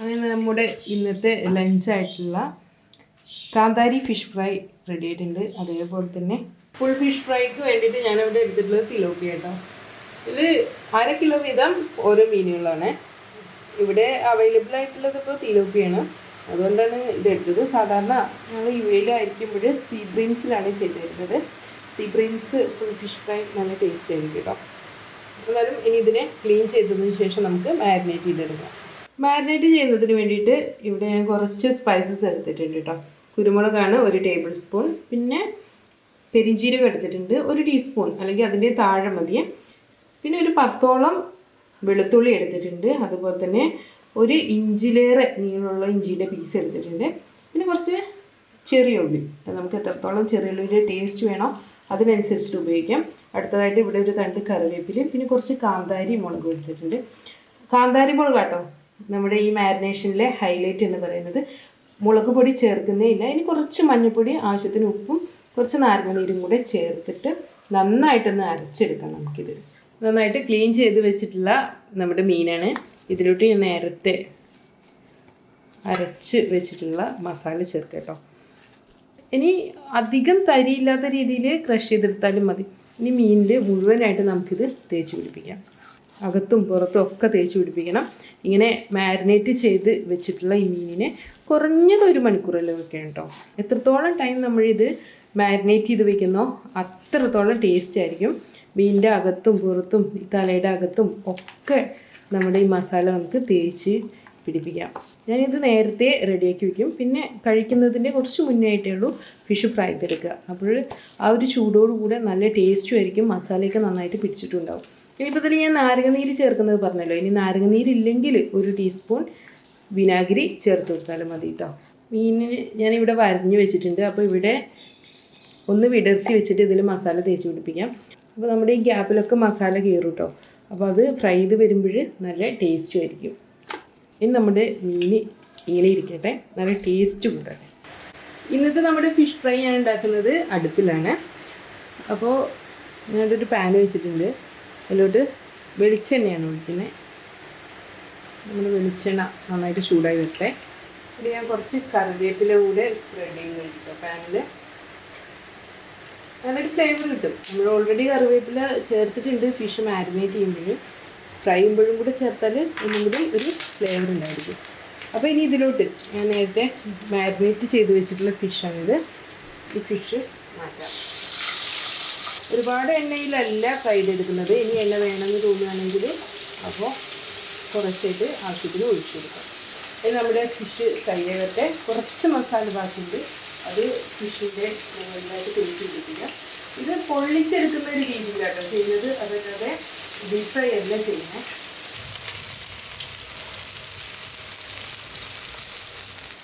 അങ്ങനെ നമ്മുടെ ഇന്നത്തെ ലഞ്ചായിട്ടുള്ള കാന്താരി ഫിഷ് ഫ്രൈ റെഡി ആയിട്ടുണ്ട്. അതേപോലെ തന്നെ ഫുൾ ഫിഷ് ഫ്രൈക്ക് വേണ്ടിയിട്ട് ഞാനവിടെ എടുത്തിട്ടുള്ളത് തിലോപ്പിയ കേട്ടോ. ഇതിൽ 1/2 കിലോ വീതം ഓരോ മീനുകളാണ് ഇവിടെ അവൈലബിൾ ആയിട്ടുള്ളത്. ഇപ്പോൾ തിലോപ്പിയാണ്, അതുകൊണ്ടാണ് ഇതെടുത്തത്. സാധാരണ ഞങ്ങൾ UAE-യിലായിരിക്കുമ്പോൾ സീ ബ്രീംസിലാണ് ചെയ്തിരുന്നത്. സീ ബ്രീംസ് ഫുൾ ഫിഷ് ഫ്രൈ നല്ല ടേസ്റ്റ് ആയിരിക്കും കേട്ടോ. എന്നാലും ഇനി ഇതിനെ ക്ലീൻ ചെയ്തതിന് ശേഷം നമുക്ക് മാരിനേറ്റ് ചെയ്തെടുക്കാം. മാരിനേറ്റ് ചെയ്യുന്നതിന് വേണ്ടിയിട്ട് ഇവിടെ ഞാൻ കുറച്ച് സ്പൈസസ് എടുത്തിട്ടുണ്ട് കേട്ടോ. കുരുമുളകാണ് 1 ടേബിൾ സ്പൂൺ, പിന്നെ പെരിഞ്ജീരകം എടുത്തിട്ടുണ്ട് 1 ടീസ്പൂൺ, അല്ലെങ്കിൽ അതിൻ്റെ താഴെ മതി. പിന്നെ ഒരു 10ഓളം വെളുത്തുള്ളി എടുത്തിട്ടുണ്ട്. അതുപോലെ തന്നെ 1 ഇഞ്ചിലേറെ നീളമുള്ള ഇഞ്ചിയുടെ പീസ് എടുത്തിട്ടുണ്ട്. പിന്നെ കുറച്ച് ചെറിയ ഉള്ളി, നമുക്ക് എത്രത്തോളം ചെറിയ ഉള്ളിയുടെ ടേസ്റ്റ് വേണോ അതിനനുസരിച്ചിട്ട് ഉപയോഗിക്കാം. അടുത്തതായിട്ട് ഇവിടെ ഒരു തണ്ട് കറിവേപ്പിലയും പിന്നെ കുറച്ച് കാന്താരി മുളക് എടുത്തിട്ടുണ്ട്. കാന്താരി മുളക് കേട്ടോ നമ്മുടെ ഈ മാരിനേഷനിലെ ഹൈലൈറ്റ് എന്ന് പറയുന്നത്. മുളക് പൊടി ചേർക്കുന്നേ ഇല്ല. ഇനി കുറച്ച് മഞ്ഞൾപ്പൊടി, ആവശ്യത്തിന് ഉപ്പും കുറച്ച് നാരങ്ങ നീരും കൂടെ ചേർത്തിട്ട് നന്നായിട്ടൊന്ന് അരച്ചെടുക്കാം. നമുക്കിത് നന്നായിട്ട് ക്ലീൻ ചെയ്ത് വെച്ചിട്ടുള്ള നമ്മുടെ മീനാണ്. ഇതിലോട്ട് ഞാൻ നേരത്തെ അരച്ച് വെച്ചിട്ടുള്ള മസാല ചേർക്കാം കേട്ടോ. ഇനി അധികം തരിയില്ലാത്ത രീതിയിൽ ക്രഷ് ചെയ്തെടുത്താലും മതി. ഇനി മീനിൽ മുഴുവനായിട്ട് നമുക്കിത് തേച്ച് പിടിപ്പിക്കാം. അകത്തും പുറത്തും ഒക്കെ തേച്ച് പിടിപ്പിക്കണം. ഇങ്ങനെ മാരിനേറ്റ് ചെയ്ത് വെച്ചിട്ടുള്ള ഈ മീനിനെ കുറഞ്ഞത് 1 മണിക്കൂറല്ലേ വെക്കണം കേട്ടോ. എത്രത്തോളം ടൈം നമ്മളിത് മാരിനേറ്റ് ചെയ്ത് വെക്കുന്നോ അത്രത്തോളം ടേസ്റ്റ് ആയിരിക്കും. മീനിൻ്റെ അകത്തും പുറത്തും തലയുടെ അകത്തും ഒക്കെ നമ്മുടെ ഈ മസാല നമുക്ക് തേച്ച് പിടിപ്പിക്കാം. ഞാനിത് നേരത്തെ റെഡിയാക്കി വയ്ക്കും. പിന്നെ കഴിക്കുന്നതിൻ്റെ കുറച്ച് മുന്നേ ആയിട്ടേ ഉള്ളൂ ഫിഷ് ഫ്രൈ ചെയ്തെടുക്കുക. അപ്പോൾ ആ ഒരു ചൂടോടുകൂടെ നല്ല ടേസ്റ്റും ആയിരിക്കും. മസാലയൊക്കെ നന്നായിട്ട് പിടിച്ചിട്ടുണ്ടാവും. ഇനിയിപ്പോൾ ഇതിൽ ഞാൻ നാരങ്ങനീര് ചേർക്കുന്നത് പറഞ്ഞല്ലോ. ഇനി നാരങ്ങനീരില്ലെങ്കിൽ 1 ടീസ്പൂൺ വിനാഗിരി ചേർത്ത് കൊടുത്താലും മതി കേട്ടോ. മീനിന് ഞാനിവിടെ വരഞ്ഞ് വെച്ചിട്ടുണ്ട്. അപ്പോൾ ഇവിടെ ഒന്ന് വിടർത്തി വെച്ചിട്ട് ഇതിൽ മസാല തേച്ച് പിടിപ്പിക്കാം. അപ്പോൾ നമ്മുടെ ഈ ഗ്യാപ്പിലൊക്കെ മസാല കയറും കേട്ടോ. അപ്പോൾ അത് ഫ്രൈ ചെയ്ത് വരുമ്പോൾ നല്ല ടേസ്റ്റും ആയിരിക്കും. ഇനി നമ്മുടെ മീൻ ഇങ്ങനെ ഇരിക്കട്ടെ, നല്ല ടേസ്റ്റ് കൂടട്ടെ. ഇന്നത്തെ നമ്മുടെ ഫിഷ് ഫ്രൈ ഞാൻ ഉണ്ടാക്കുന്നത് അടുപ്പിലാണ്. അപ്പോൾ ഞാനൊരു പാൻ വെച്ചിട്ടുണ്ട്. അതിലോട്ട് വെളിച്ചെണ്ണയാണ് ഒഴിക്കുന്നത്. നമ്മൾ വെളിച്ചെണ്ണ നന്നായിട്ട് ചൂടായി വരട്ടെ. ഇത് ഞാൻ കുറച്ച് കറിവേപ്പില കൂടെ സ്പ്രെഡ് ചെയ്ത് കഴിച്ചു പാനിൽ. നല്ലൊരു ഫ്ലേവർ കിട്ടും. നമ്മൾ ഓൾറെഡി കറിവേപ്പില ചേർത്തിട്ടുണ്ട് ഫിഷ് മാരിനേറ്റ് ചെയ്യുമ്പോഴും. ഫ്രൈ ചെയ്യുമ്പോഴും കൂടെ ചേർത്താൽ ഒന്നും കൂടി ഒരു ഫ്ലേവർ ഉണ്ടായിരിക്കും. അപ്പോൾ ഇനി ഇതിലോട്ട് ഞാൻ നേരത്തെ മാരിനേറ്റ് ചെയ്ത് വെച്ചിട്ടുള്ള ഫിഷാണിത്. ഈ ഫിഷ് മാറ്റാം. ഒരുപാട് എണ്ണയിലല്ല ഫ്രൈ ചെയ്തെടുക്കുന്നത്. ഇനി എണ്ണ വേണമെന്ന് തോന്നുകയാണെങ്കിൽ അപ്പോൾ കുറച്ചായിട്ട് ആവശ്യത്തിന് ഒഴിച്ചു കൊടുക്കാം. ഇനി നമ്മുടെ ഫിഷ് ഫ്രൈ ചെയ്തിട്ട് കുറച്ച് മസാല ബാക്കിയുണ്ട്, അത് ഫിഷിൻ്റെ മുകളിലായിട്ട് തേച്ച് പിടിപ്പിക്കുക. ഇത് പൊള്ളിച്ചെടുക്കുന്ന ഒരു രീതിയിലാട്ടോ ചെയ്യുന്നത്, അതല്ലാതെ ഡീപ് ഫ്രൈ അല്ല ചെയ്യുന്നത്.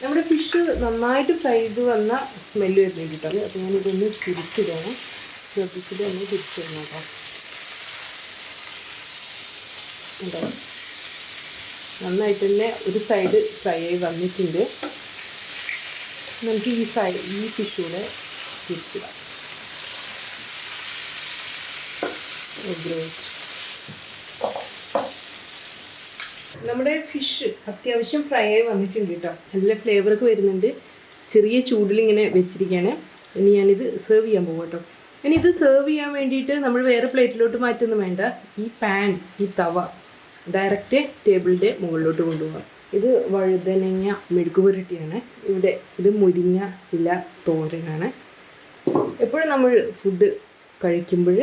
നമ്മുടെ ഫിഷ് നന്നായിട്ട് ഫ്രൈ ചെയ്ത് വന്ന സ്മെല്ല് വരുന്നത് കിട്ടും. അപ്പോൾ ഞാനിതൊന്ന് തിരിച്ചിടണം. ശ്രദ്ധിച്ചിട്ട് ഒന്ന് തിരിച്ചിടണം കേട്ടോ. ഉണ്ടോ, നന്നായിട്ട് തന്നെ ഒരു സൈഡ് ഫ്രൈ ആയി വന്നിട്ടുണ്ട്. നമുക്ക് ഈ ഫിഷ് കൂടെ തിരിച്ചിടാം. നമ്മുടെ ഫിഷ് അത്യാവശ്യം ഫ്രൈ ആയി വന്നിട്ടുണ്ട് കേട്ടോ. നല്ല ഫ്ലേവറൊക്കെ വരുന്നുണ്ട്. ചെറിയ ചൂടിലിങ്ങനെ വെച്ചിരിക്കുകയാണ്. ഇനി ഞാനിത് സെർവ് ചെയ്യാൻ പോകും കേട്ടോ. ഇനി ഇത് സെർവ് ചെയ്യാൻ വേണ്ടിയിട്ട് നമ്മൾ വേറെ പ്ലേറ്റിലോട്ട് മാറ്റൊന്നും വേണ്ട. ഈ പാൻ, ഈ തവ ഡയറക്റ്റ് ടേബിളിൻ്റെ മുകളിലോട്ട് കൊണ്ടുപോകാം. ഇത് വഴുതനങ്ങ മെഴുക്ക് പുരട്ടിയാണ്. ഇത് മുരിങ്ങ ഇല തോരനാണ്. എപ്പോഴും നമ്മൾ ഫുഡ് കഴിക്കുമ്പോൾ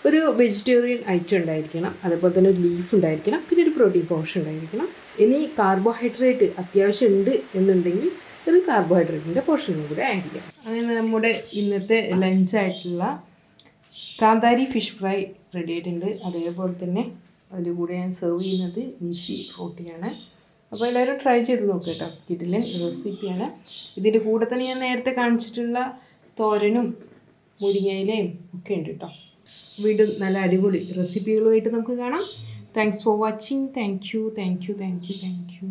ഒരു വെജിറ്റേറിയൻ ഐറ്റം ഉണ്ടായിരിക്കണം, അതുപോലെ തന്നെ ഒരു ലീഫ് ഉണ്ടായിരിക്കണം, പിന്നെ ഒരു പ്രോട്ടീൻ പോർഷൻ ഉണ്ടായിരിക്കണം. ഇനി കാർബോഹൈഡ്രേറ്റ് അത്യാവശ്യം ഉണ്ട് എന്നുണ്ടെങ്കിൽ ഒരു കാർബോഹൈഡ്രേറ്റിൻ്റെ പോർഷനും കൂടെ ആയിരിക്കും. അങ്ങനെ നമ്മുടെ ഇന്നത്തെ ലഞ്ചായിട്ടുള്ള കാന്താരി ഫിഷ് ഫ്രൈ റെഡി ആയിട്ടുണ്ട്. അതേപോലെ തന്നെ അതിൻ്റെ കൂടെ ഞാൻ സെർവ് ചെയ്യുന്നത് മിസി റോട്ടിയാണ്. അപ്പോൾ എല്ലാവരും ട്രൈ ചെയ്ത് നോക്കുക കേട്ടോ. കിടിലൻ റെസിപ്പിയാണ്. ഇതിൻ്റെ കൂടെ തന്നെ ഞാൻ നേരത്തെ കാണിച്ചിട്ടുള്ള തോരനും മുരിങ്ങയിലയും ഒക്കെ ഉണ്ട് കേട്ടോ. വീണ്ടും നല്ല അടിപൊളി റെസിപ്പികളുമായിട്ട് നമുക്ക് കാണാം. Thanks for watching. Thank you.